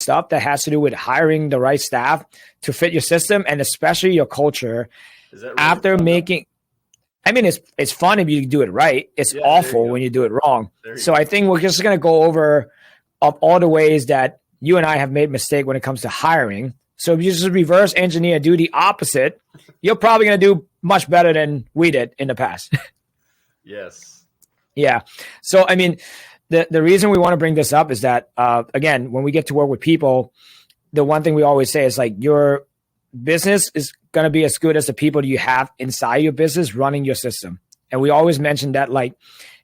stuff that has to do with hiring the right staff to fit your system and especially your culture. Is that really after making, I mean, it's fun if you do it right. It's awful when you do it wrong. So I think we're just going to go over of all the ways that you and I have made mistake when it comes to hiring. So if you just reverse engineer, do the opposite, you're probably going to do much better than we did in the past. Yes. Yeah. So, I mean, the reason we want to bring this up is that, again, when we get to work with people, the one thing we always say is like your business is going to be as good as the people that you have inside your business running your system. And we always mention that like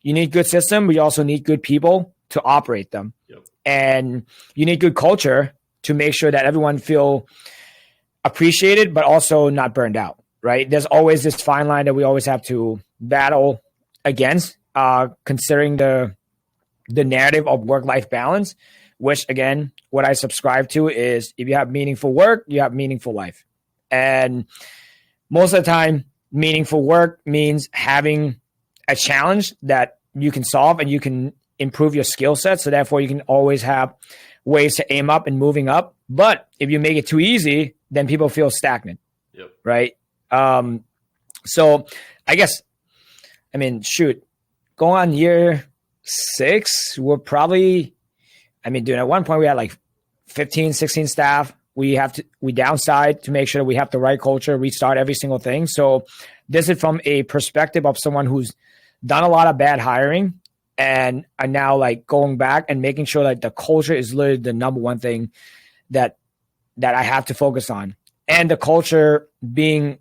you need good system, but you also need good people to operate them. Yep. And you need good culture to make sure that everyone feel appreciated, but also not burned out, right? There's always this fine line that we always have to battle against, considering the narrative of work-life balance, which again, what I subscribe to is if you have meaningful work, you have meaningful life. And most of the time, meaningful work means having a challenge that you can solve and you can improve your skill set. So therefore you can always have ways to aim up and moving up. But if you make it too easy, then people feel stagnant. Yep. Right. So I guess, I mean, shoot, going on year 6, we're probably, I mean, dude, at one point we had like 15, 16 staff. We downside to make sure that we have the right culture, restart every single thing. So this is from a perspective of someone who's done a lot of bad hiring and are now like going back and making sure that the culture is literally the number one thing that I have to focus on. And the culture being,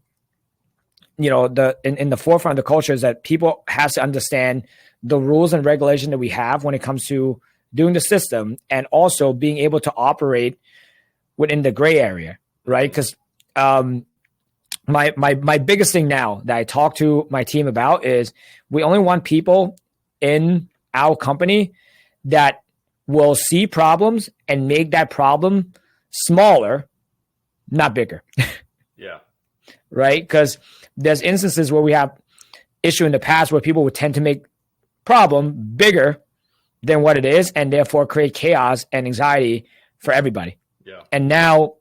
you know, in the forefront of the culture is that people have to understand the rules and regulation that we have when it comes to doing the system and also being able to operate within the gray area, right? Because my biggest thing now that I talk to my team about is we only want people in our company that will see problems and make that problem smaller, not bigger. Yeah. Right? Because there's instances where we have issue in the past where people would tend to make problem bigger than what it is and therefore create chaos and anxiety for everybody. Yeah. And now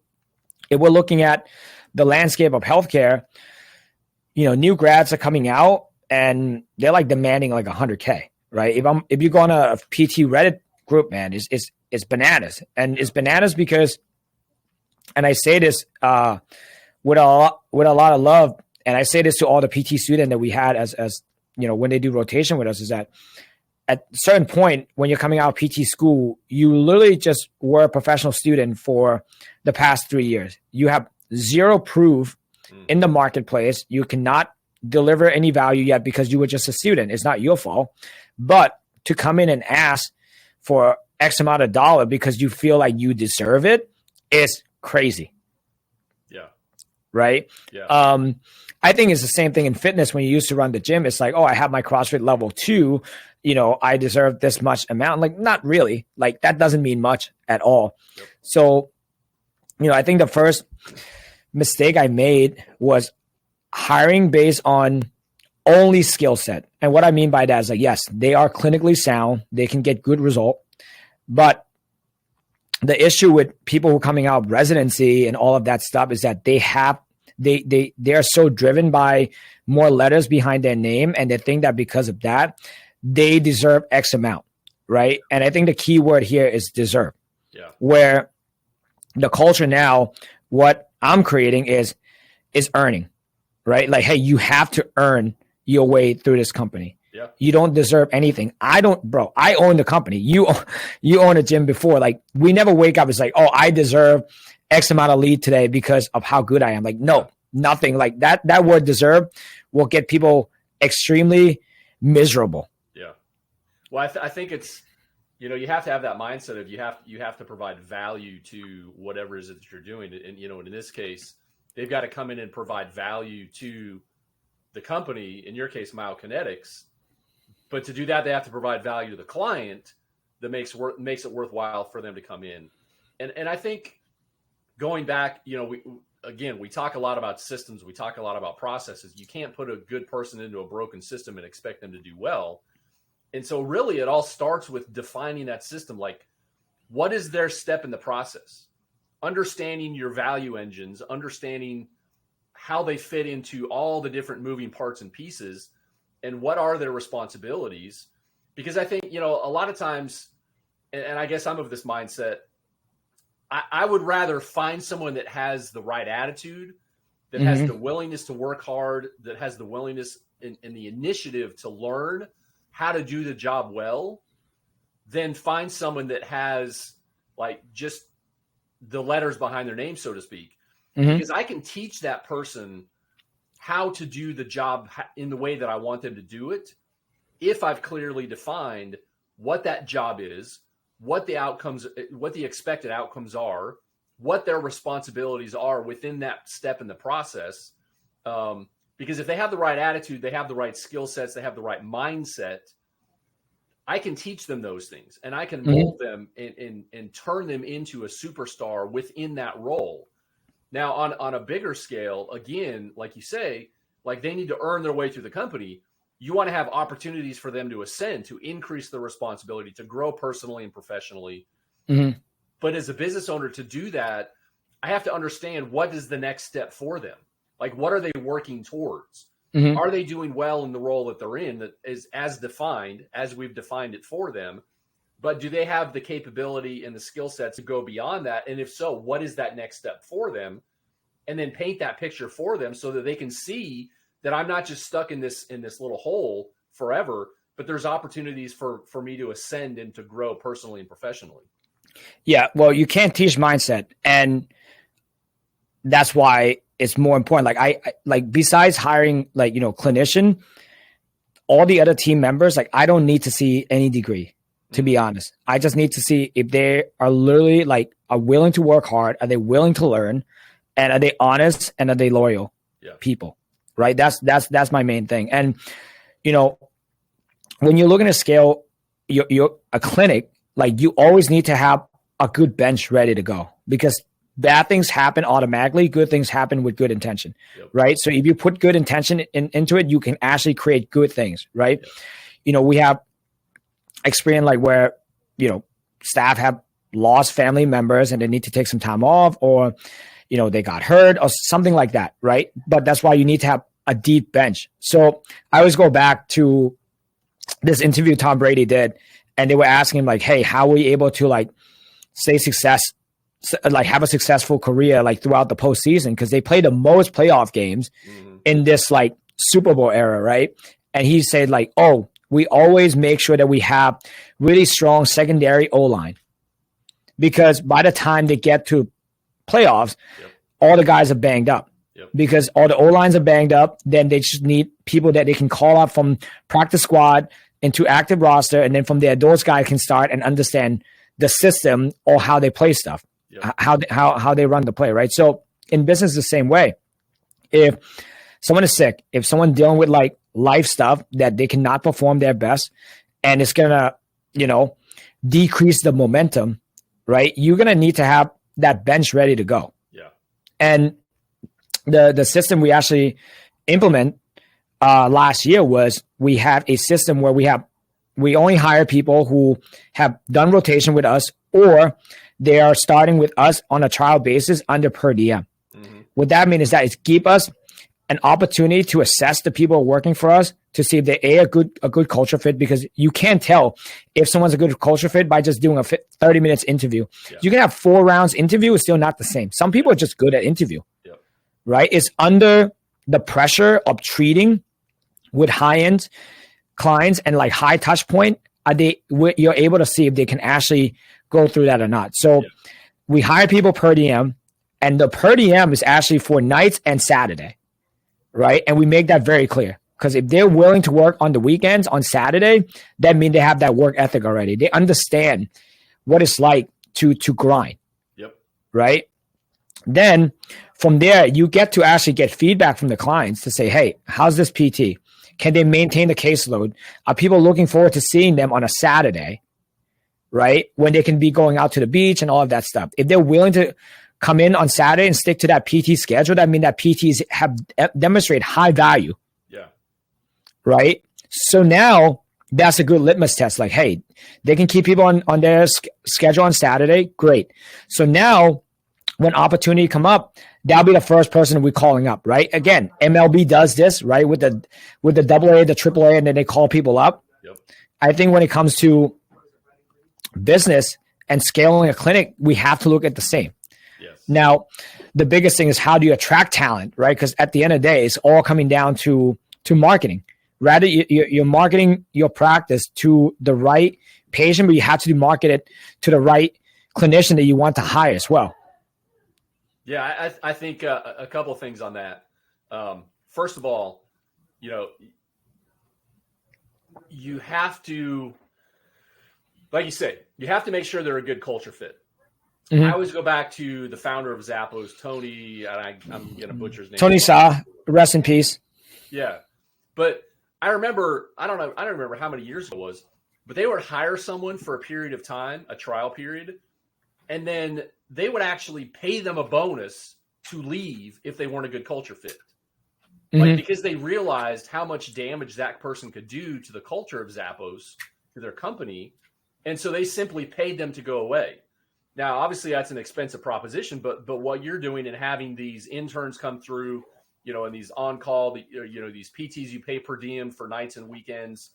if we're looking at the landscape of healthcare, you know, new grads are coming out and they're like demanding like 100K, right? If you go on a PT Reddit group, man, it's bananas. And it's bananas because, and I say this with a lot of love, and I say this to all the PT students that we had as you know, when they do rotation with us, is that at a certain point when you're coming out of PT school, you literally just were a professional student for the past 3 years. You have zero proof in the marketplace. You cannot deliver any value yet because you were just a student. It's not your fault. But to come in and ask for X amount of dollar because you feel like you deserve it is crazy. Yeah. Right? Yeah. I think it's the same thing in fitness. When you used to run the gym, it's like, oh, I have my CrossFit level 2. You know, I deserve this much amount. Like, not really. Like, that doesn't mean much at all. Yep. So, you know, I think the first mistake I made was hiring based on only skill set. And what I mean by that is like, yes, they are clinically sound. They can get good result. But the issue with people who are coming out of residency and all of that stuff is that they are so driven by more letters behind their name. And they think that because of that, they deserve X amount. Right. And I think the key word here is deserve. Yeah. Where the culture now, what I'm creating is earning, right? Like, hey, you have to earn your way through this company. Yeah. You don't deserve anything. I own the company. You own a gym before. Like, we never wake up. It's like, oh, I deserve X amount of lead today because of how good I am. Like, no, nothing like that. That word deserve will get people extremely miserable. Yeah. Well, I think it's, you know, you have to have that mindset of you have to provide value to whatever it is that you're doing. And, you know, in this case, they've got to come in and provide value to the company, in your case, Myokinetics. But to do that, they have to provide value to the client that makes it worthwhile for them to come in. And I think going back, you know, we talk a lot about systems. We talk a lot about processes. You can't put a good person into a broken system and expect them to do well. And so really it all starts with defining that system. Like, what is their step in the process? Understanding your value engines, understanding how they fit into all the different moving parts and pieces, and what are their responsibilities. Because I think, a lot of times, and I guess I'm of this mindset, I would rather find someone that has the right attitude, that has the willingness to work hard, that has the willingness and the initiative to learn how to do the job well, than find someone that has like just the letters behind their name, so to speak. Because I can teach that person how to do the job in the way that I want them to do it, if I've clearly defined what that job is, what the expected outcomes are, what their responsibilities are within that step in the process. Because if they have the right attitude, they have the right skill sets, they have the right mindset, I can teach them those things, and I can mold them and turn them into a superstar within that role. Now, on a bigger scale, again, like you say, like they need to earn their way through the company. You want to have opportunities for them to ascend, to increase their responsibility, to grow personally and professionally. But as a business owner, to do that, I have to understand what is the next step for them. Like, what are they working towards? Are they doing well in the role that they're in, that is as defined, as we've defined it for them? But do they have the capability and the skill sets to go beyond that? And if so, what is that next step for them? And then paint that picture for them so that they can see that I'm not just stuck in this little hole forever, but there's opportunities for me to ascend and to grow personally and professionally. Yeah, well, you can't teach mindset, and that's why it's more important. Like I besides hiring clinician, all the other team members, like I don't need to see any degree, to be honest. I just need to see if they are literally are willing to work hard, are they willing to learn, and are they honest, and are they loyal people, right? That's my main thing. And when you're looking to scale you're a clinic, like you always need to have a good bench ready to go, because bad things happen automatically. Good things happen with good intention, right? So if you put good intention into it, you can actually create good things, right? We have experience like where, staff have lost family members and they need to take some time off, or, they got hurt or something like that, right? But that's why you need to have a deep bench. So I always go back to this interview Tom Brady did, and they were asking him hey, how were you able to have a successful career throughout the postseason, because they play the most playoff games in this Super Bowl era, right? And he said we always make sure that we have really strong secondary O-line, because by the time they get to playoffs, all the guys are banged up. Because all the O-lines are banged up, then they just need people that they can call up from practice squad into active roster, and then from there, those guys can start and understand the system or how they play stuff. How they run the play, right? So in business, the same way. If someone is sick, if someone dealing with life stuff that they cannot perform their best, and it's gonna, decrease the momentum, right? You're gonna need to have that bench ready to go. And the system we actually implement last year was we have a system where we only hire people who have done rotation with us, or they are starting with us on a trial basis under per diem. What that means is that it gives us an opportunity to assess the people working for us to see if they're a good culture fit, because you can't tell if someone's a good culture fit by just doing a 30 minutes interview. You can have 4 rounds interview, it's still not the same. Some people are just good at interview, right? It's under the pressure of treating with high-end clients and high touch point, you're able to see if they can actually go through that or not. So we hire people per diem, and the per diem is actually for nights and Saturday, right? And we make that very clear, because if they're willing to work on the weekends on Saturday, that means they have that work ethic already. They understand what it's like to grind, right? Then from there, you get to actually get feedback from the clients to say, hey, how's this PT? Can they maintain the caseload? Are people looking forward to seeing them on a Saturday, right? When they can be going out to the beach and all of that stuff. If they're willing to come in on Saturday and stick to that PT schedule, that means that PTs have demonstrated high value. Right? So now that's a good litmus test. Like, hey, they can keep people on their schedule on Saturday. Great. So now when opportunity come up, that'll be the first person we're calling up, right? Again, MLB does this, right? With the AA, the AAA, and then they call people up. Yep. I think when it comes to business and scaling a clinic, we have to look at the same. Yes. Now, the biggest thing is how do you attract talent, right? Because at the end of the day, it's all coming down to marketing. Rather, you're marketing your practice to the right patient, but you have to market it to the right clinician that you want to hire as well. Yeah, I think a couple of things on that. First of all, you have to, like you say, you have to make sure they're a good culture fit. Mm-hmm. I always go back to the founder of Zappos, Tony, and I'm going to butcher his name. Tony Sa, rest in peace. Yeah. But I remember, I don't remember how many years it was, but they would hire someone for a period of time, a trial period, and then they would actually pay them a bonus to leave if they weren't a good culture fit. Like, because they realized how much damage that person could do to the culture of Zappos, to their company. And so they simply paid them to go away. Now, obviously that's an expensive proposition, but what you're doing and having these interns come through, and these on-call, these PTs you pay per diem for nights and weekends,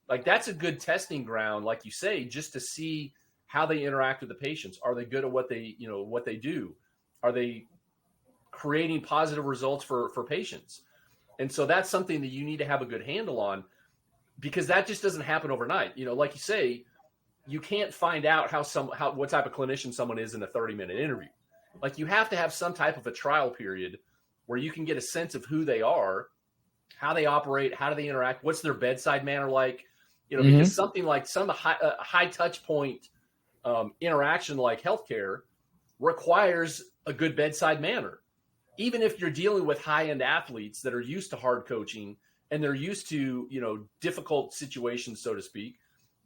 like that's a good testing ground, like you say, just to see how they interact with the patients. Are they good at what they do? Are they creating positive results for patients? And so that's something that you need to have a good handle on, because that just doesn't happen overnight. Like you say, you can't find out what type of clinician someone is in a 30-minute interview. Like, you have to have some type of a trial period where you can get a sense of who they are, how they operate, how do they interact, what's their bedside manner like, because something like some high touch point interaction like healthcare requires a good bedside manner. Even if you're dealing with high-end athletes that are used to hard coaching and they're used to, difficult situations, so to speak,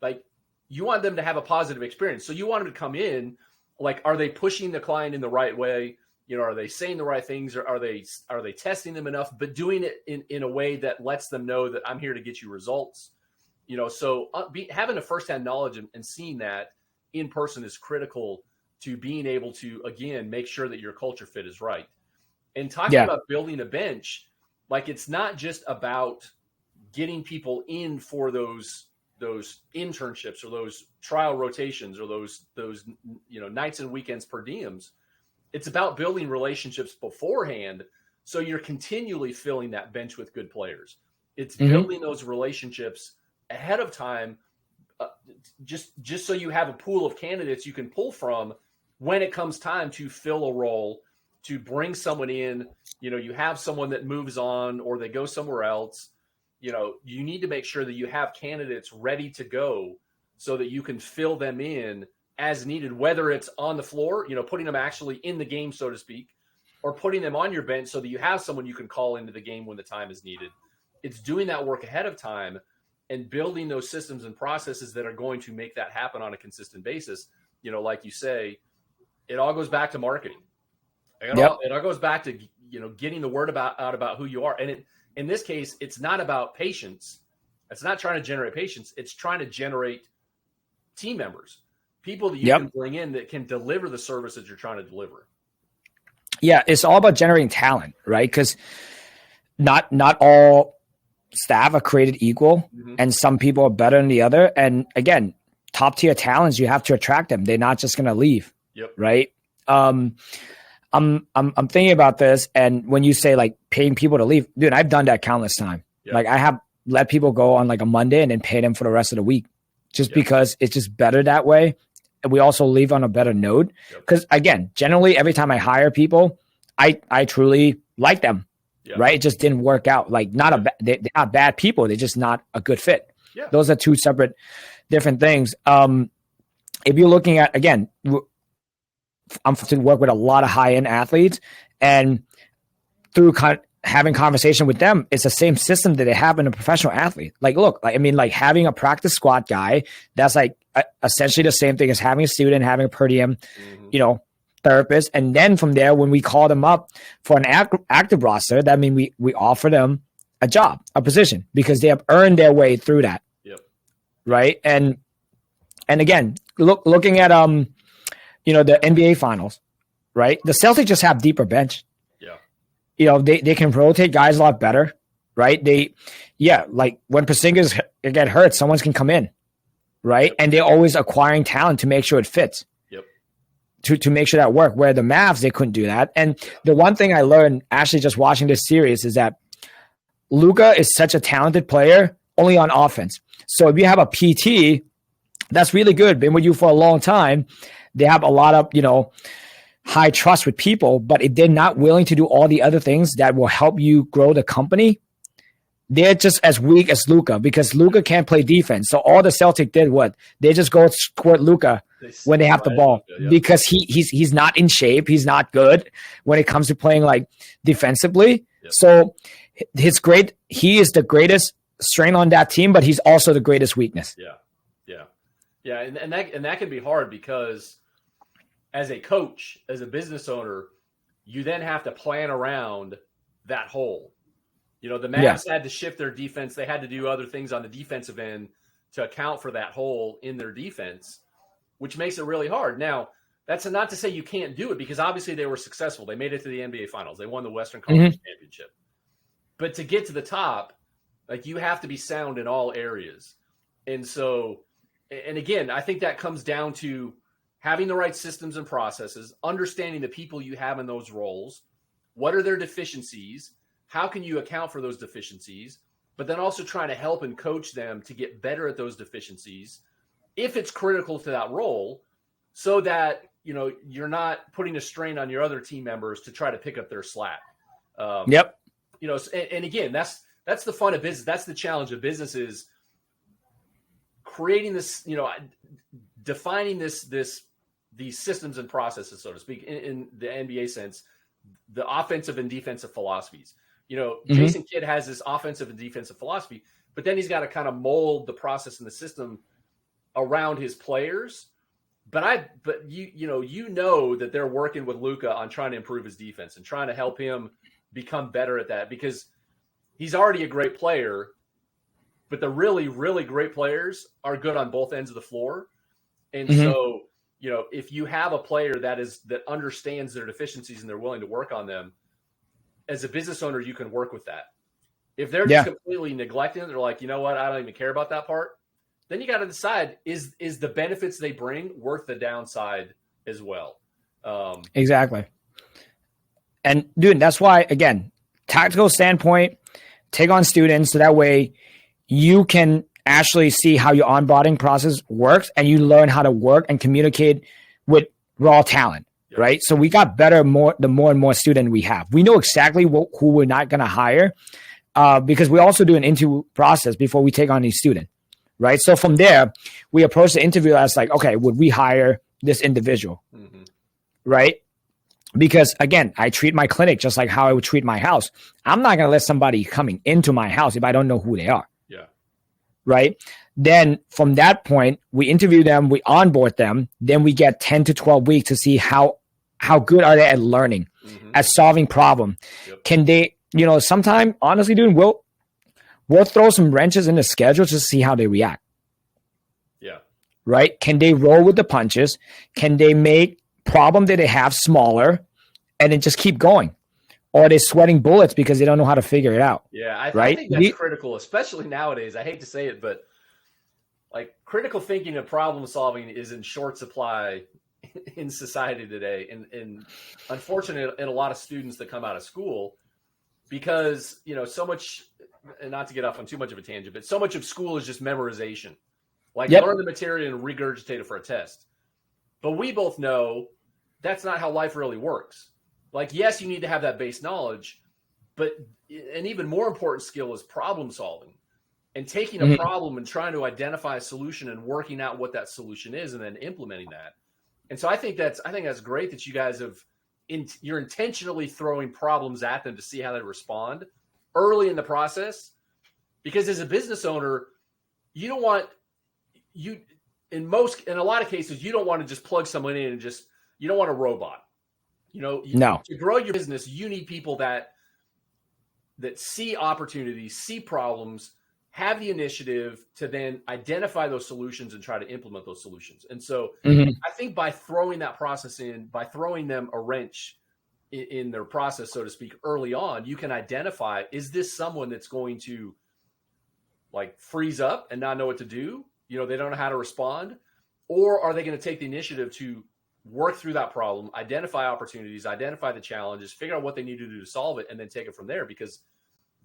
like, you want them to have a positive experience. So you want them to come in, like, are they pushing the client in the right way? Are they saying the right things, or are they testing them enough, but doing it in a way that lets them know that I'm here to get you results? So having a firsthand knowledge and seeing that in person is critical to being able to, again, make sure that your culture fit is right. And talking about building a bench, like, it's not just about getting people in for those internships or those trial rotations or those nights and weekends per diems. It's about building relationships beforehand, so you're continually filling that bench with good players. It's building those relationships ahead of time, just so you have a pool of candidates you can pull from when it comes time to fill a role, to bring someone in. You have someone that moves on or they go somewhere else. You need to make sure that you have candidates ready to go so that you can fill them in as needed, whether it's on the floor, putting them actually in the game, so to speak, or putting them on your bench so that you have someone you can call into the game when the time is needed. It's doing that work ahead of time and building those systems and processes that are going to make that happen on a consistent basis. Like you say, it all goes back to marketing. It all goes back to, getting the word out about who you are. And in this case, it's not about patients. It's not trying to generate patients. It's trying to generate team members, people that you can bring in that can deliver the service that you're trying to deliver. Yeah, it's all about generating talent, right? Because not all staff are created equal, and some people are better than the other. And again, top tier talents, you have to attract them. They're not just going to leave, right? I'm thinking about this, and when you say like paying people to leave, dude, I've done that countless time. Like, I have let people go on like a Monday and then pay them for the rest of the week, just because it's just better that way. And we also leave on a better note. Because again, generally every time I hire people, I truly like them, right? It just didn't work out. Like, they're not bad people. They're just not a good fit. Those are two separate, different things. If you're looking at, again, I'm to work with a lot of high-end athletes, and through having conversation with them, it's the same system that they have in a professional athlete. Like, look, like having a practice squat guy, that's like essentially the same thing as having a student, having a per diem, therapist. And then from there, when we call them up for an active roster, that means we offer them a job, a position, because they have earned their way through that. right? And again, looking at the NBA finals, right? The Celtics just have deeper bench. Yeah. They can rotate guys a lot better, right? Like when Porzingis get hurt, someone can come in, right? And they're always acquiring talent to make sure it fits. To make sure that work. Where the Mavs, they couldn't do that. And the one thing I learned actually just watching this series is that Luka is such a talented player only on offense. So if you have a PT, that's really good. Been with you for a long time. They have a lot of, high trust with people, but if they're not willing to do all the other things that will help you grow the company, they're just as weak as Luka because Luka can't play defense. So all the Celtics did they just go squirt Luka when they have the ball because he's not in shape. He's not good when it comes to playing like defensively. Yep. So he is the greatest strength on that team, but he's also the greatest weakness. Yeah. And that can be hard because as a coach, as a business owner, you then have to plan around that hole. The Mavs had to shift their defense. They had to do other things on the defensive end to account for that hole in their defense, which makes it really hard. Now, that's not to say you can't do it because obviously they were successful. They made it to the NBA Finals. They won the Western Conference Championship. But to get to the top, like you have to be sound in all areas. And so, and again, I think that comes down to having the right systems and processes, understanding the people you have in those roles, what are their deficiencies, how can you account for those deficiencies, but then also trying to help and coach them to get better at those deficiencies if it's critical to that role so that, you're not putting a strain on your other team members to try to pick up their slack. And again, that's the fun of business. That's the challenge of business is creating this, defining these systems and processes, so to speak, in the NBA sense, the offensive and defensive philosophies. Jason Kidd has this offensive and defensive philosophy, but then he's got to kind of mold the process and the system around his players. But you know that they're working with Luka on trying to improve his defense and trying to help him become better at that because he's already a great player, but the really, really great players are good on both ends of the floor. And so, if you have a player that understands their deficiencies and they're willing to work on them, as a business owner, you can work with that. If they're just completely neglecting it, they're like, you know what, I don't even care about that part. Then you got to decide, is the benefits they bring worth the downside as well? Exactly. And dude, that's why, again, tactical standpoint, take on students so that way you can actually see how your onboarding process works and you learn how to work and communicate with raw talent, right? So we got better the more and more student we have. We know exactly who we're not going to hire because we also do an interview process before we take on these students, right? So from there, we approach the interview as like, okay, would we hire this individual, right? Because again, I treat my clinic just like how I would treat my house. I'm not going to let somebody coming into my house if I don't know who they are. Right? Then from that point, we interview them, we onboard them, then we get 10 to 12 weeks to see how good are they at learning, at solving problem. Can they, sometime, honestly, dude, we'll throw some wrenches in the schedule to see how they react. Right? Can they roll with the punches? Can they make problem that they have smaller and then just keep going? Or are they sweating bullets because they don't know how to figure it out? Yeah, I think that's critical, especially nowadays. I hate to say it, but like critical thinking and problem solving is in short supply in society today. And unfortunately, in a lot of students that come out of school because, so much, and not to get off on too much of a tangent, but so much of school is just memorization. Like learn the material and regurgitate it for a test. But we both know that's not how life really works. Like, yes, you need to have that base knowledge, but an even more important skill is problem solving and taking a problem and trying to identify a solution and working out what that solution is and then implementing that. And so I think that's great that you guys you're intentionally throwing problems at them to see how they respond early in the process, because as a business owner, you don't want in a lot of cases, you don't want to just plug someone in and you don't want a robot. To grow your business, you need people that see opportunities, see problems, have the initiative to then identify those solutions and try to implement those solutions. And so I think by throwing that process in, by throwing them a wrench in their process, so to speak, early on, you can identify, is this someone that's going to like freeze up and not know what to do? You know, they don't know how to respond. Or are they going to take the initiative to work through that problem, identify opportunities, identify the challenges, figure out what they need to do to solve it, and then take it from there? Because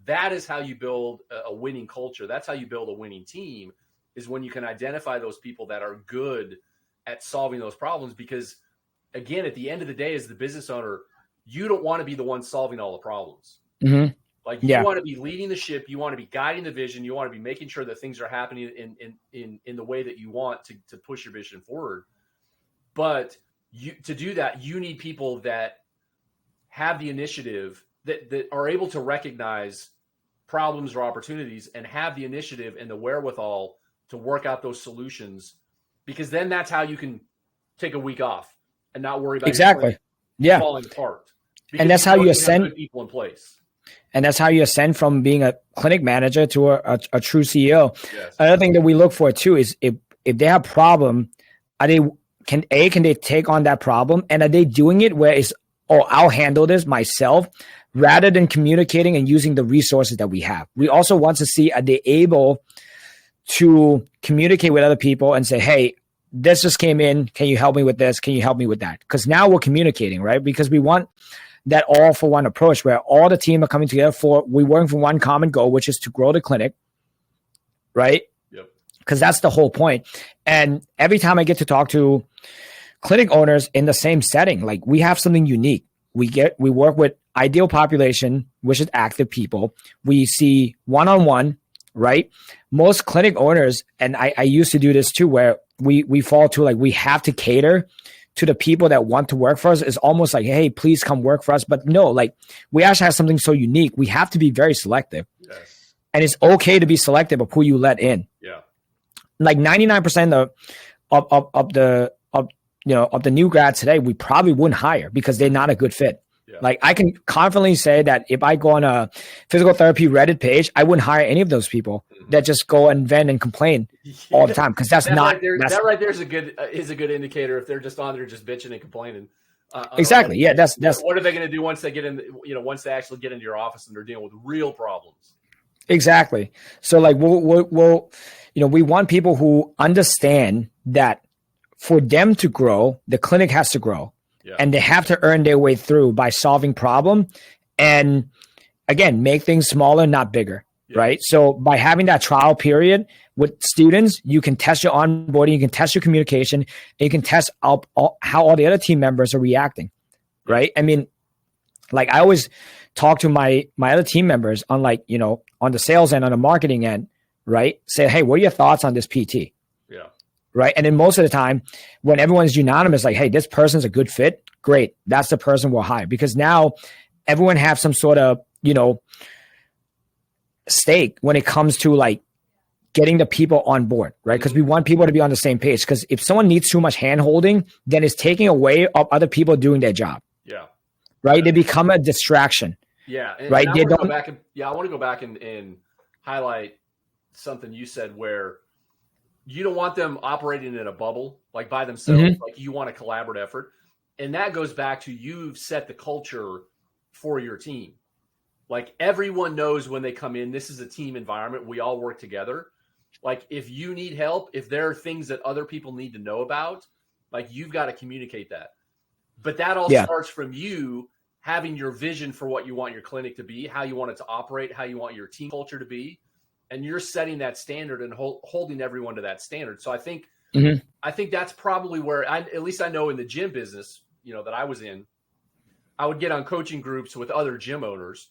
that is how you build a winning culture. That's how you build a winning team, is when you can identify those people that are good at solving those problems. Because again, at the end of the day, as the business owner, you don't want to be the one solving all the problems. Like you want to be leading the ship. You want to be guiding the vision. You want to be making sure that things are happening in the way that you want to push your vision forward. But to do that, you need people that have the initiative, that are able to recognize problems or opportunities and have the initiative and the wherewithal to work out those solutions, because then that's how you can take a week off and not worry about falling apart. And that's how you ascend people in place. And that's how you ascend from being a clinic manager to a true CEO. Yes. Another thing that we look for too is if they have a problem, can they take on that problem, and are they doing it where it's, oh, I'll handle this myself, rather than communicating and using the resources that we have. We also want to see, are they able to communicate with other people and say, hey, this just came in. Can you help me with this? Can you help me with that? Because now we're communicating, right? Because we want that all for one approach where all the team are coming together we work for one common goal, which is to grow the clinic, right? Yep. Because that's the whole point. And every time I get to talk to clinic owners in the same setting, like we have something unique. We work with ideal population, which is active people. We see one-on-one, right? Most clinic owners, and I used to do this too, where we fall to like, we have to cater to the people that want to work for us. It's almost like, hey, please come work for us. But no, like we actually have something so unique. We have to be very selective. Yes. And it's okay to be selective of who you let in. Yeah. Like 99% of the new grads today, we probably wouldn't hire because they're not a good fit. Yeah. Like I can confidently say that if I go on a physical therapy Reddit page, I wouldn't hire any of those people that just go and vent and complain all the time, because that's that not right there, that right there is a good indicator if they're just on there just bitching and complaining. Exactly. Yeah. That's what are they going to do once they get in? Once they actually get into your office and they're dealing with real problems. Exactly. So like we'll we want people who understand that for them to grow, the clinic has to grow. Yeah. And they have to earn their way through by solving problem, and again, make things smaller, not bigger. Yeah. Right. So by having that trial period with students, you can test your onboarding, you can test your communication, and you can test how all the other team members are reacting. Right. I mean, like I always talk to my other team members on on the sales end, on the marketing end, right? Say, hey, what are your thoughts on this PT? Yeah. Right. And then most of the time when everyone's unanimous, like, hey, this person's a good fit. Great. That's the person we'll hire, because now everyone have some sort of, stake when it comes to like getting the people on board, right? Because we want people to be on the same page. Because if someone needs too much hand holding, then it's taking away of other people doing their job. Yeah. Right. Yeah. They become a distraction. Yeah. And, right. And I want to go back and highlight something you said, where you don't want them operating in a bubble, like by themselves. Mm-hmm. Like you want a collaborative effort. And that goes back to, you've set the culture for your team. Like everyone knows when they come in, this is a team environment. We all work together. Like if you need help, if there are things that other people need to know about, like you've got to communicate that. But that all starts from you having your vision for what you want your clinic to be, how you want it to operate, how you want your team culture to be. And you're setting that standard and holding everyone to that standard. So I think that's probably where at least I know in the gym business, that I was in, I would get on coaching groups with other gym owners.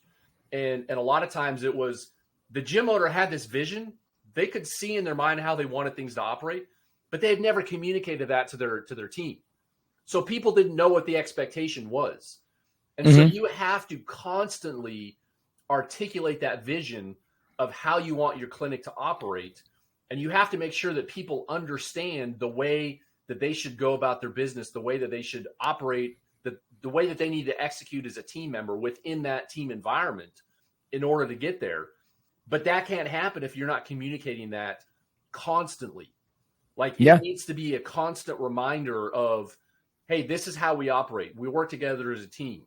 And a lot of times it was the gym owner had this vision. They could see in their mind how they wanted things to operate, but they had never communicated that to their team. So people didn't know what the expectation was. And so you have to constantly articulate that vision of how you want your clinic to operate. And you have to make sure that people understand the way that they should go about their business, the way that they should operate, the way that they need to execute as a team member within that team environment in order to get there. But that can't happen if you're not communicating that constantly. Like Yeah. it needs to be a constant reminder of, hey, this is how we operate. We work together as a team.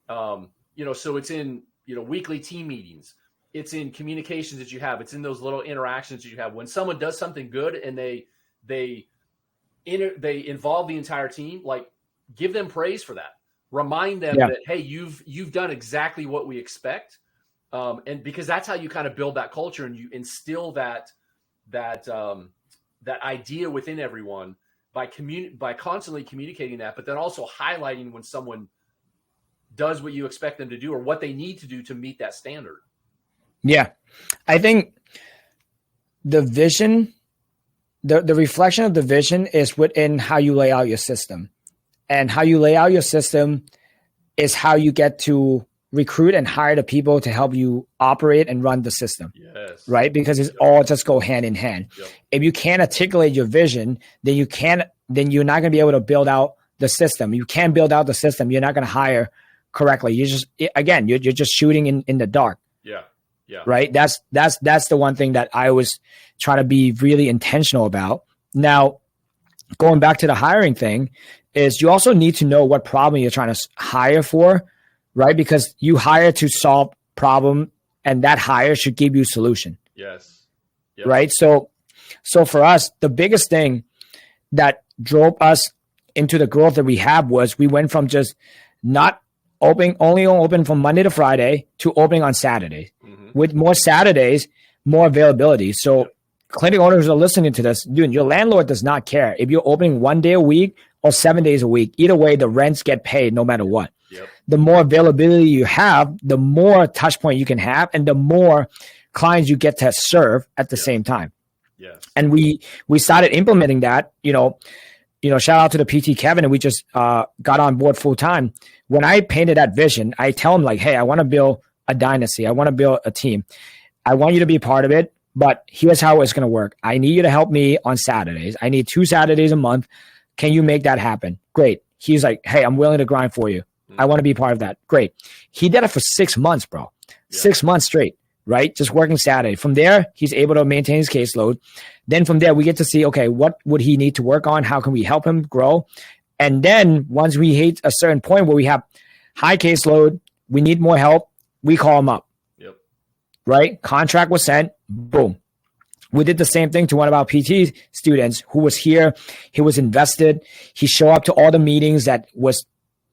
So it's in, weekly team meetings. It's in communications that you have. It's in those little interactions that you have. When someone does something good and they involve the entire team, like give them praise for that. Remind them that, hey, you've done exactly what we expect. And because that's how you kind of build that culture and you instill that idea within everyone by constantly communicating that, but then also highlighting when someone does what you expect them to do or what they need to do to meet that standard. Yeah. I think the vision, the reflection of the vision is within how you lay out your system. And how you lay out your system is how you get to recruit and hire the people to help you operate and run the system. Yes. Right? Because it's all just go hand in hand. Yep. If you can't articulate your vision, then you're not going to be able to build out the system. You can't build out the system. You're not going to hire correctly. You're just shooting in the dark. Yeah. Yeah. Right. That's the one thing that I was trying to be really intentional about. Now, going back to the hiring thing is you also need to know what problem you're trying to hire for, right? Because you hire to solve problem and that hire should give you solution. Yes. Yep. Right. So for us, the biggest thing that drove us into the growth that we have was we went from just not only open from Monday to Friday to opening on Saturdays. Mm-hmm. With more Saturdays, more availability. So clinic owners are listening to this, dude, your landlord does not care if you're opening 1 day a week or 7 days a week. Either way, the rents get paid no matter what. Yep. The more availability you have, the more touch point you can have and the more clients you get to serve at the same time. Yes. And we started implementing that, shout out to the PT Kevin, and we just got on board full time. When I painted that vision, I tell him like, hey, I want to build a dynasty. I want to build a team. I want you to be part of it, but here's how it's going to work. I need you to help me on Saturdays. I need 2 Saturdays a month. Can you make that happen? Great. He's like, hey, I'm willing to grind for you. I want to be part of that. Great. He did it for 6 months, bro. Yeah. 6 months straight, right? Just working Saturday. From there, he's able to maintain his caseload. Then from there, we get to see, okay, what would he need to work on? How can we help him grow? And then once we hit a certain point where we have high caseload, we need more help, we call him up. Yep. Right? Contract was sent. Boom. We did the same thing to one of our PT students who was here. He was invested. He showed up to all the meetings that was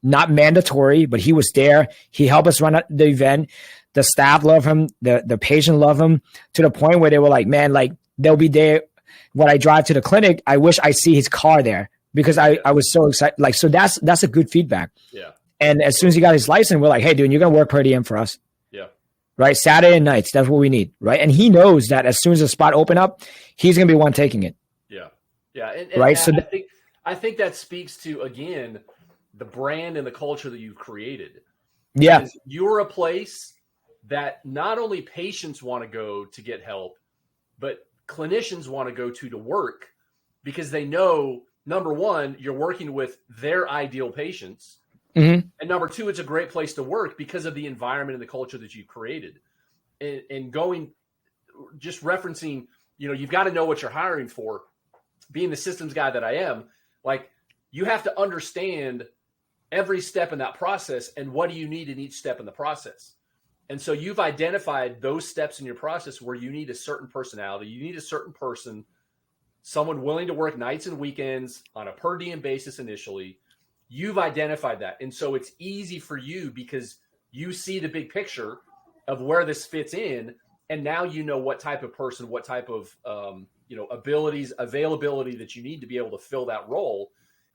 not mandatory, but he was there. He helped us run the event. The staff love him. The patient love him to the point where they were like, man, like they'll be there when I drive to the clinic. I wish I see his car there because I was so excited. Like, so that's a good feedback. Yeah. And as soon as he got his license, we're like, hey, dude, you're going to work per diem for us. Yeah. Right. Saturday nights. That's what we need. Right. And he knows that as soon as the spot open up, he's going to be one taking it. Yeah. Yeah. And right. So I think that speaks to, again, the brand and the culture that you've created. Yeah. Because you're a place that not only patients want to go to get help, but clinicians want to go to work because they know, number one, you're working with their ideal patients. Mm-hmm. And number two, it's a great place to work because of the environment and the culture that you've created. And going, just referencing, you've got to know what you're hiring for. Being the systems guy that I am, like you have to understand every step in that process and what do you need in each step in the process. And so you've identified those steps in your process where you need a certain personality, you need a certain person, someone willing to work nights and weekends on a per diem basis initially. You've identified that. And so it's easy for you because you see the big picture of where this fits in. And now you know what type of person, what type of abilities, availability that you need to be able to fill that role.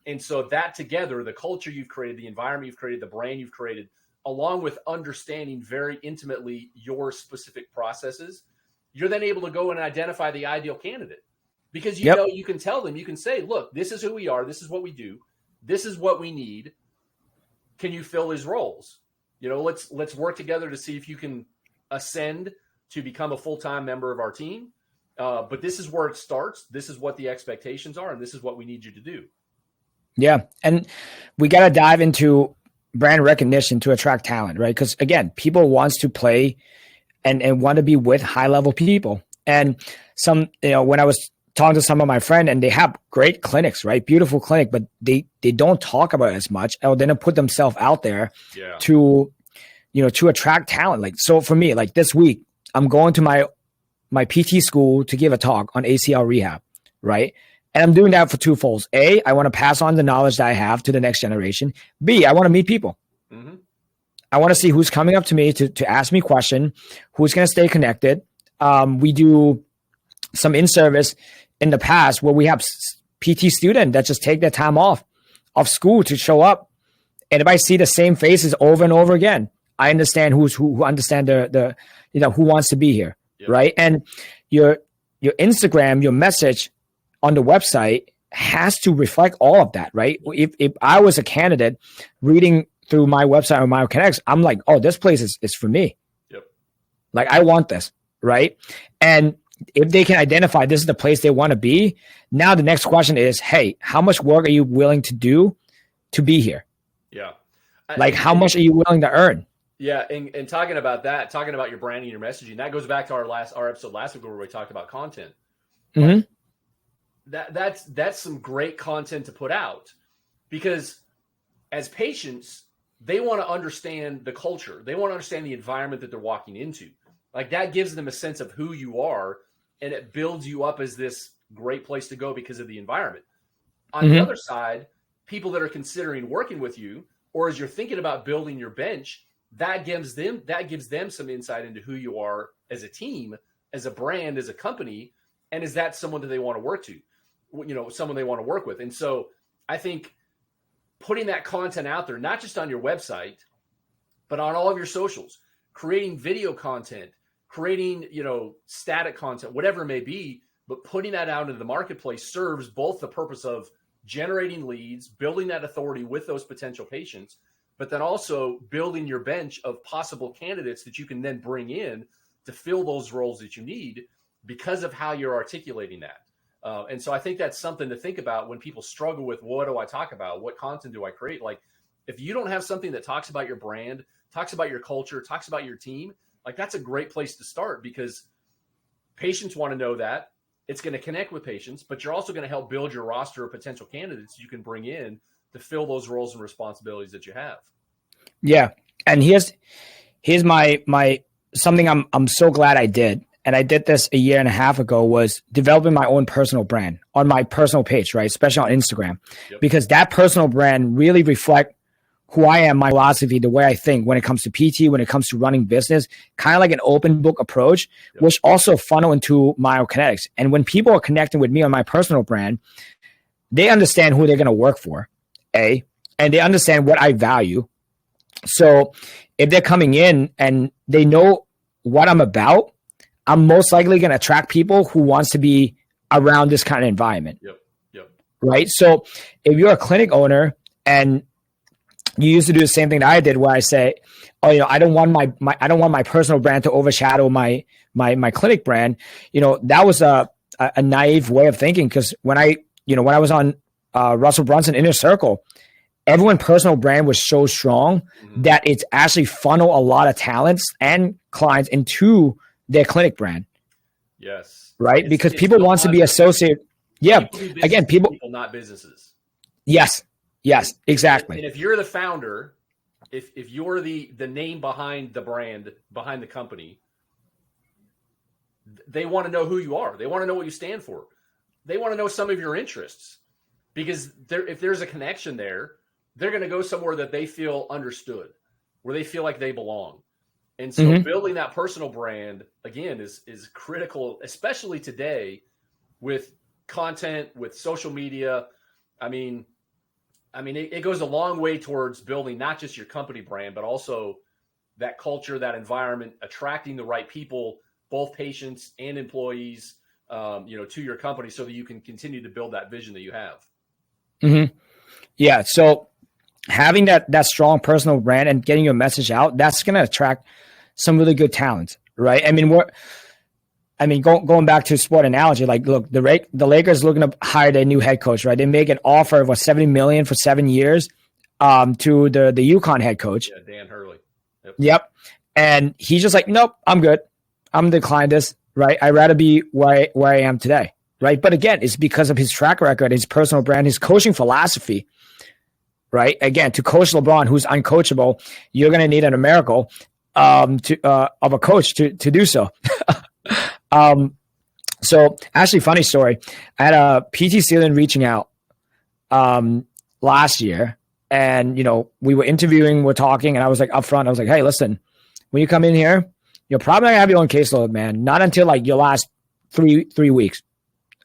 And so that together, the culture you've created, the environment you've created, the brand you've created, along with understanding very intimately your specific processes, you're then able to go and identify the ideal candidate because you can tell them, you can say, look, this is who we are. This is what we do. This is what we need. Can you fill his roles? Let's work together to see if you can ascend to become a full-time member of our team. But this is where it starts. This is what the expectations are. And this is what we need you to do. Yeah. And we got to dive into brand recognition to attract talent, right? Because again, people wants to play and want to be with high level people. And some, when I was talking to some of my friends, and they have great clinics, right? Beautiful clinic, but they don't talk about it as much, or they don't put themselves out there to attract talent. Like, so for me, like this week, I'm going to my PT school to give a talk on ACL rehab, right? And I'm doing that for two folds. A, I want to pass on the knowledge that I have to the next generation. B, I want to meet people. Mm-hmm. I want to see who's coming up to me to ask me a question, who's going to stay connected. We do some in-service in the past where we have PT students that just take their time off school to show up. And if I see the same faces over and over again, I understand who understand the who wants to be here, right? And your Instagram, your message on the website has to reflect all of that, right? If I was a candidate reading through my website or MyoConnects, I'm like, oh, this place is for me. Yep. Like, I want this, right? And if they can identify this is the place they want to be, now the next question is, hey, how much work are you willing to do to be here? Yeah. Like, how much are you willing to earn? Yeah, and talking about that, talking about your branding, your messaging, that goes back to our episode last week where we talked about content. Mm-hmm. That's some great content to put out, because as patients, they want to understand the culture. They want to understand the environment that they're walking into. Like, that gives them a sense of who you are, and it builds you up as this great place to go because of the environment. On the other side, people that are considering working with you, or as you're thinking about building your bench, that gives them some insight into who you are as a team, as a brand, as a company, and is that someone that they want to work to, someone they want to work with. And so I think putting that content out there, not just on your website, but on all of your socials, creating video content, creating, static content, whatever it may be, but putting that out into the marketplace serves both the purpose of generating leads, building that authority with those potential patients, but then also building your bench of possible candidates that you can then bring in to fill those roles that you need because of how you're articulating that. And so I think that's something to think about when people struggle with, what do I talk about? What content do I create? Like, if you don't have something that talks about your brand, talks about your culture, talks about your team, like, that's a great place to start, because patients want to know that. It's going to connect with patients, but you're also going to help build your roster of potential candidates you can bring in to fill those roles and responsibilities that you have. Yeah. And here's my something I'm so glad I did. And I did this a year and a half ago, was developing my own personal brand on my personal page, right? Especially on Instagram, because that personal brand really reflect who I am, my philosophy, the way I think when it comes to PT, when it comes to running business, kind of like an open book approach, which also funnel into MyoConnects. And when people are connecting with me on my personal brand, they understand who they're going to work for, and they understand what I value. So if they're coming in and they know what I'm about, I'm most likely going to attract people who wants to be around this kind of environment. Yep. Right. So if you're a clinic owner and you used to do the same thing that I did, where I say, oh, I don't want my personal brand to overshadow my clinic brand. That was a naive way of thinking, because when I was on Russell Brunson Inner Circle, everyone's personal brand was so strong that it's actually funnel a lot of talents and clients into their clinic brand. Yes. Right? Because people want to be associated. Yeah. Again, people, not businesses. Yes. Yes, exactly. And if you're the founder, if you're the name behind the brand, behind the company, they want to know who you are. They want to know what you stand for. They want to know some of your interests, because if there's a connection there, they're going to go somewhere that they feel understood, where they feel like they belong. And so building that personal brand, again, is critical, especially today with content, with social media. I mean, it goes a long way towards building not just your company brand, but also that culture, that environment, attracting the right people, both patients and employees, to your company, so that you can continue to build that vision that you have. Mm-hmm. Yeah. So having that strong personal brand and getting your message out, that's going to attract some really good talent, right? Going back to sport analogy, like, look, the Lakers looking to hire their new head coach, right? They make an offer of $70 million for 7 years to the UConn head coach. Yeah, Dan Hurley. Yep. And he's just like, nope, I'm good. I'm decline this, right? I'd rather be where I am today, right? But again, it's because of his track record, his personal brand, his coaching philosophy, right? Again, to coach LeBron, who's uncoachable, you're going to need a miracle of a coach to do so. So actually, funny story. I had a PT student reaching out last year, and we were interviewing, we're talking, and I was like upfront. I was like, hey, listen, when you come in here, you're probably not gonna have your own caseload, man. Not until like your last three weeks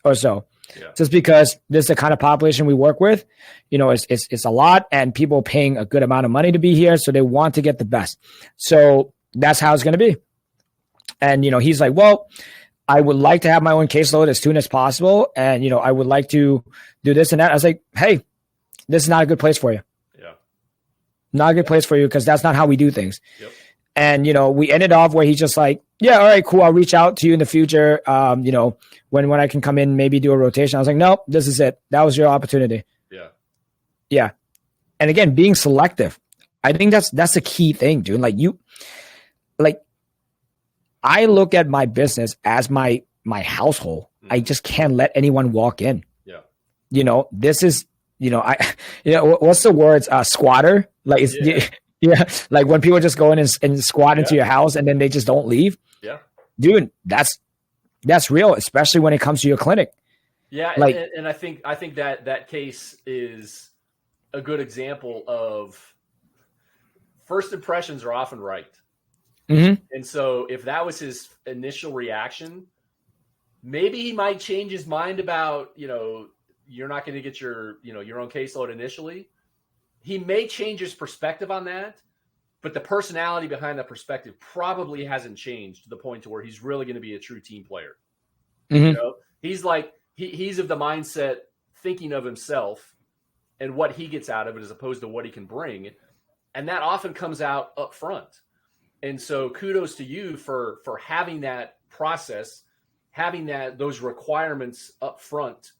or so. Yeah. Just because this is the kind of population we work with, it's a lot, and people paying a good amount of money to be here, so they want to get the best. So that's how it's gonna be. And he's like, well, I would like to have my own caseload as soon as possible. And, I would like to do this and that. I was like, hey, this is not a good place for you. Yeah. Not a good place for you, because that's not how we do things. Yep. And, we ended off where he's just like, yeah, all right, cool. I'll reach out to you in the future. When I can come in, maybe do a rotation. I was like, nope, this is it. That was your opportunity. Yeah. Yeah. And again, being selective. I think that's the key thing, dude. I look at my business as my household. I just can't let anyone walk in. Yeah. This is, what's the words? Squatter? Like, yeah. Like when people just go in and squat into your house and then they just don't leave. Yeah. Dude, that's real, especially when it comes to your clinic. Yeah. Like, and I think that case is a good example of first impressions are often right. Mm-hmm. And so if that was his initial reaction, maybe he might change his mind about, you're not going to get your own caseload initially. He may change his perspective on that, but the personality behind that perspective probably hasn't changed to the point to where he's really going to be a true team player. Mm-hmm. He's like, he's of the mindset thinking of himself and what he gets out of it as opposed to what he can bring. And that often comes out up front. And so kudos to you for having that process, having those requirements up front,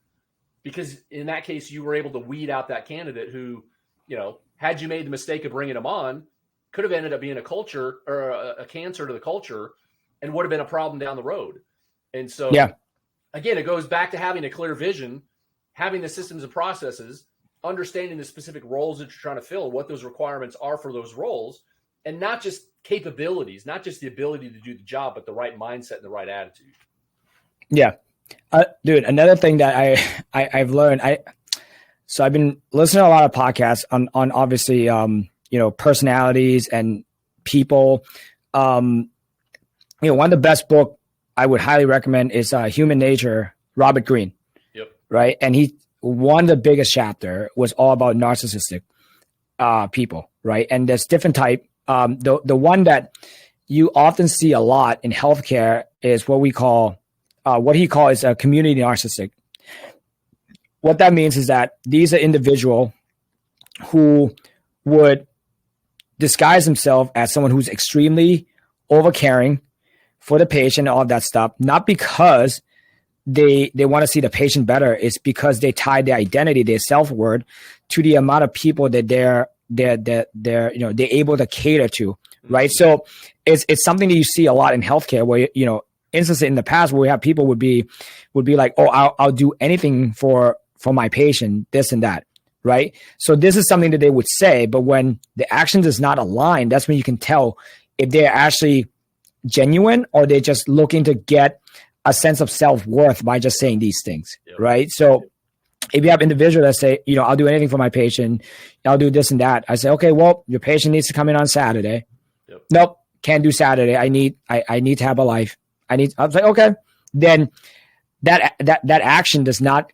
because in that case, you were able to weed out that candidate who, had you made the mistake of bringing him on, could have ended up being a culture or a cancer to the culture and would have been a problem down the road. And so, again, it goes back to having a clear vision, having the systems and processes, understanding the specific roles that you're trying to fill, what those requirements are for those roles, and not just capabilities, not just the ability to do the job, but the right mindset and the right attitude. Yeah. Dude, another thing that I've learned, so I've been listening to a lot of podcasts on obviously, personalities and people. One of the best book I would highly recommend is Human Nature, Robert Greene. Yep. Right. And one of the biggest chapter was all about narcissistic people. Right. And there's different type. The one that you often see a lot in healthcare is what he calls a community narcissistic. What that means is that these are individuals who would disguise themselves as someone who's extremely overcaring for the patient and all that stuff, not because they want to see the patient better. It's because they tie their identity, their self-worth to the amount of people that they're able to cater to, right? So it's something that you see a lot in healthcare where, instances in the past where we have people would be like, oh, I'll do anything for my patient, this and that, right? So this is something that they would say, but when the action does not align, that's when you can tell if they're actually genuine or they're just looking to get a sense of self-worth by just saying these things, right? So if you have individuals that say, I'll do anything for my patient, I'll do this and that. I say, okay, well, your patient needs to come in on Saturday. Yep. Nope, can't do Saturday. I need to have a life. I was like, okay, then that action is not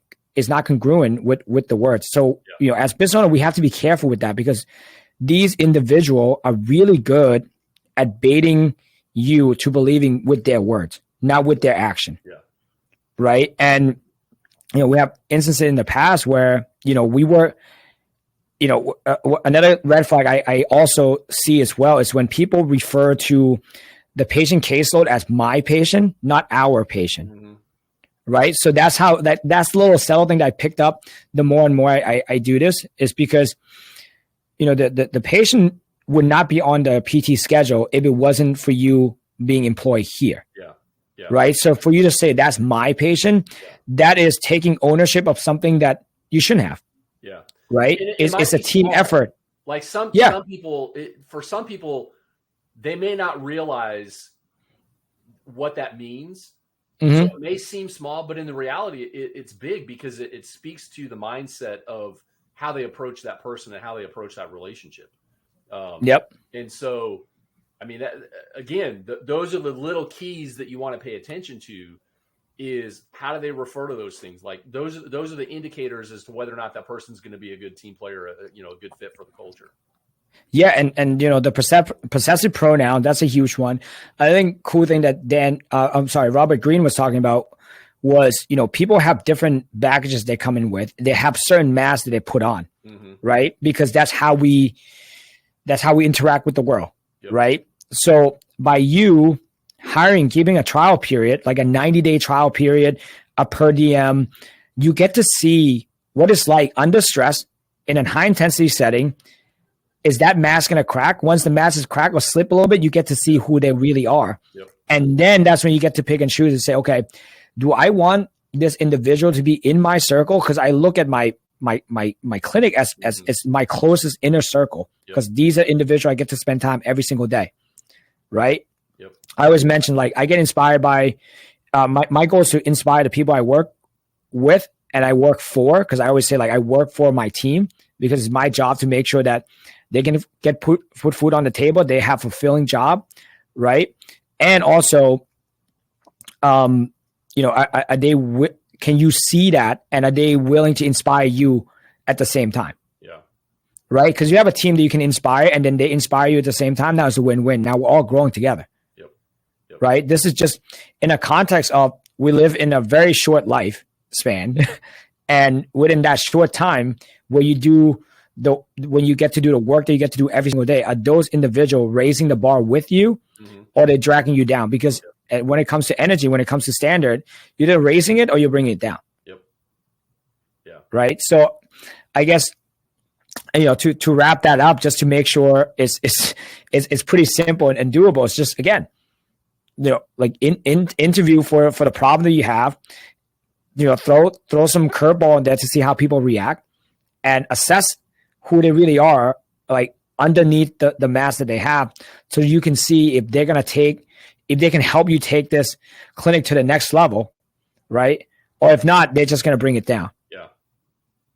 congruent with the words. So, as business owner, we have to be careful with that because these individuals are really good at baiting you to believing with their words, not with their action. Yeah. Right. And, we have instances in the past where, we were, another red flag I also see as well is when people refer to the patient caseload as my patient, not our patient. Mm-hmm. Right. So that's that's the little subtle thing that I picked up the more and more I do this is because, the patient would not be on the PT schedule if it wasn't for you being employed here. Yeah. Yeah. Right. So for you to say that's my patient, that is taking ownership of something that you shouldn't have. Yeah. Right. It's a team effort. Like some people, for some people, they may not realize what that means. Mm-hmm. So it may seem small, but in the reality, it's big because it speaks to the mindset of how they approach that person and how they approach that relationship. Yep. And so, I mean, those are the little keys that you want to pay attention to. Is how do they refer to those things? Like those are the indicators as to whether or not that person's going to be a good team player, a good fit for the culture. Yeah, and the possessive pronoun, that's a huge one. I think cool thing that Robert Greene was talking about was, people have different baggages they come in with. They have certain masks that they put on, right? Because that's how we interact with the world, right? So by you keeping a trial period, like a 90-day trial period, a per diem, you get to see what it's like under stress in a high intensity setting. Is that mask going to crack? Once the mask is cracked or slip a little bit, you get to see who they really are. Yep. And then that's when you get to pick and choose and say, okay, do I want this individual to be in my circle? Because I look at my clinic as my closest inner circle, because these are individuals I get to spend time every single day, right? Yep. I always mention, like, I get inspired by my goal is to inspire the people I work with and I work for, because I always say, like, I work for my team because it's my job to make sure that they can put food on the table. They have a fulfilling job, right? And also, can you see that, and are they willing to inspire you at the same time? Yeah. Right? Because you have a team that you can inspire, and then they inspire you at the same time. Now it's a win-win. Now we're all growing together. Yep. Right? This is just in a context of we live in a very short life span, and within that short time where when you get to do the work that you get to do every single day, are those individuals raising the bar with you, or they're dragging you down? Because when it comes to energy, when it comes to standard, you're either raising it or you're bringing it down. Yep. Yeah. Right. So I guess, to wrap that up, just to make sure it's pretty simple and doable. It's just, again, like interview for the problem that you have, throw some curveball in there to see how people react, and assess who they really are, like underneath the mask that they have, so you can see if they can help you take this clinic to the next level, right? Or if not, they're just going to bring it down. Yeah.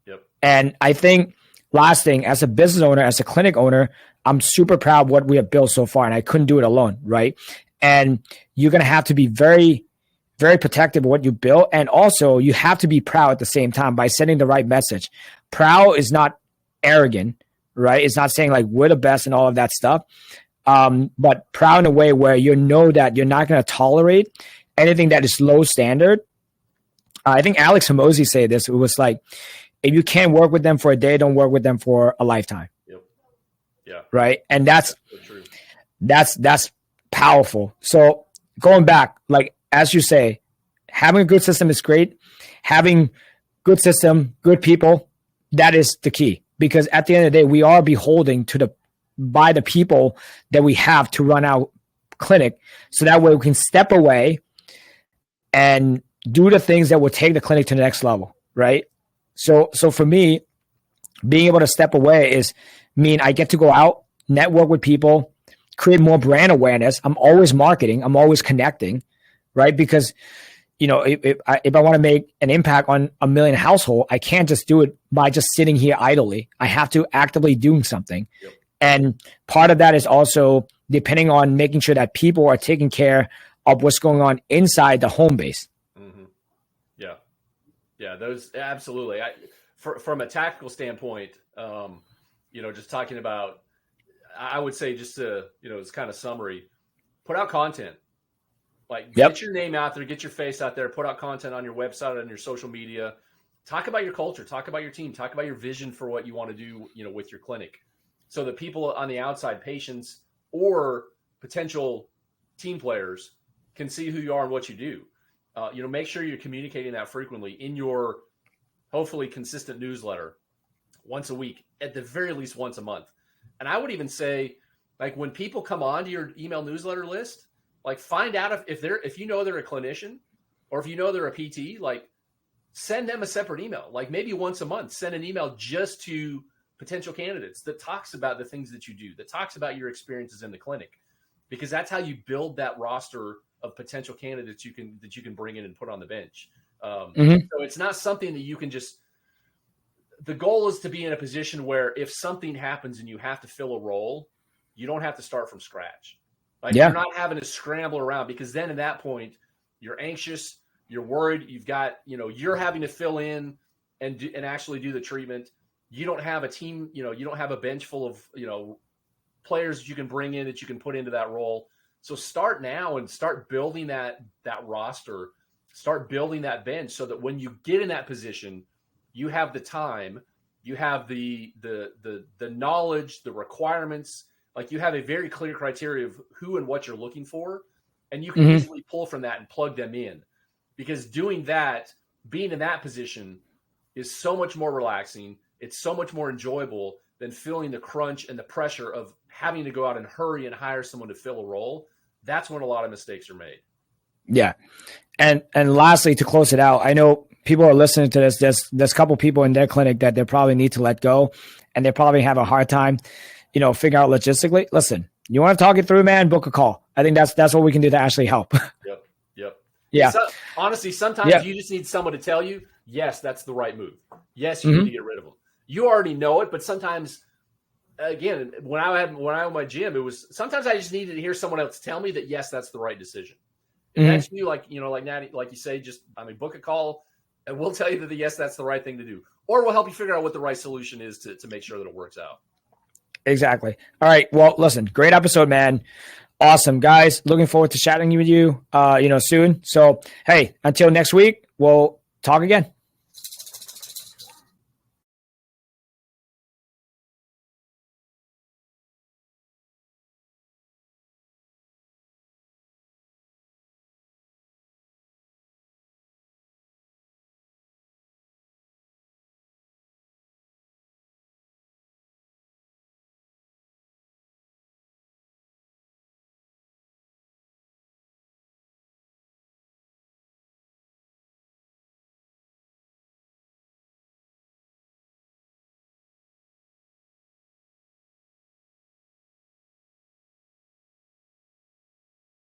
Yep. And I think last thing, as a business owner, as a clinic owner, I'm super proud of what we have built so far, and I couldn't do it alone, right? And you're going to have to be very, very protective of what you built. And also you have to be proud at the same time by sending the right message. Proud is not arrogant, right? It's not saying like we're the best and all of that stuff. But proud in a way where you know that you're not going to tolerate anything that is low standard. I think Alex Hormozi said this. It was like, if you can't work with them for a day, don't work with them for a lifetime. Yep. Yeah. Right. And that's true. That's powerful. So going back, like, as you say, having a good system is great. Having good system, good people, that is the key. Because at the end of the day, we are beholden by the people that we have to run our clinic. So that way we can step away and do the things that will take the clinic to the next level, right? So for me, being able to step away mean I get to go out, network with people, create more brand awareness. I'm always marketing. I'm always connecting, right? Because, if I want to make an impact on 1 million household, I can't just do it by just sitting here idly. I have to actively doing something. Yep. And part of that is also depending on making sure that people are taking care of what's going on inside the home base. Mm-hmm. Yeah. Yeah, those absolutely. From a tactical standpoint, just talking about, I would say just to, it's kind of summary, put out content. Like, get your name out there, get your face out there, put out content on your website, on your social media. Talk about your culture, talk about your team, talk about your vision for what you want to do, with your clinic. So that people on the outside, patients or potential team players, can see who you are and what you do. Make sure you're communicating that frequently in your hopefully consistent newsletter once a week, at the very least once a month. And I would even say, like, when people come onto your email newsletter list, Like find out if you know they're a clinician or if you know they're a PT, like send them a separate email. Like maybe once a month, send an email just to potential candidates that talks about the things that you do, that talks about your experiences in the clinic, because that's how you build that roster of potential candidates you can bring in and put on the bench. So it's not something that you can just. The goal is to be in a position where if something happens and you have to fill a role, you don't have to start from scratch. Like you're not having to scramble around, because then at that point you're anxious, you're worried, you've got, you're having to fill in and actually do the treatment. You don't have a team, you don't have a bench full of, players you can bring in that you can put into that role. So start now and start building that roster, start building that bench so that when you get in that position, you have the time, you have the knowledge, the requirements, like you have a very clear criteria of who and what you're looking for, and you can easily pull from that and plug them in. Because doing that, being in that position is so much more relaxing. It's so much more enjoyable than feeling the crunch and the pressure of having to go out and hurry and hire someone to fill a role. That's when a lot of mistakes are made. Yeah. And lastly, to close it out, I know people are listening to this. There's a couple people in their clinic that they probably need to let go, and they probably have a hard time, figure out logistically. Listen, you want to talk it through, man, book a call. I think that's what we can do to actually help. Yep. Yeah. Honestly, sometimes you just need someone to tell you, yes, that's the right move. Yes, you need to get rid of them. You already know it, but sometimes, again, when I had my gym, it was sometimes I just needed to hear someone else tell me that, yes, that's the right decision. And that's you, like Natty, like you say, book a call and we'll tell you that yes, that's the right thing to do. Or we'll help you figure out what the right solution is to make sure that it works out. Exactly. All right. Well, listen, great episode, man. Awesome, guys. Looking forward to chatting with you, soon. So, hey, until next week, we'll talk again.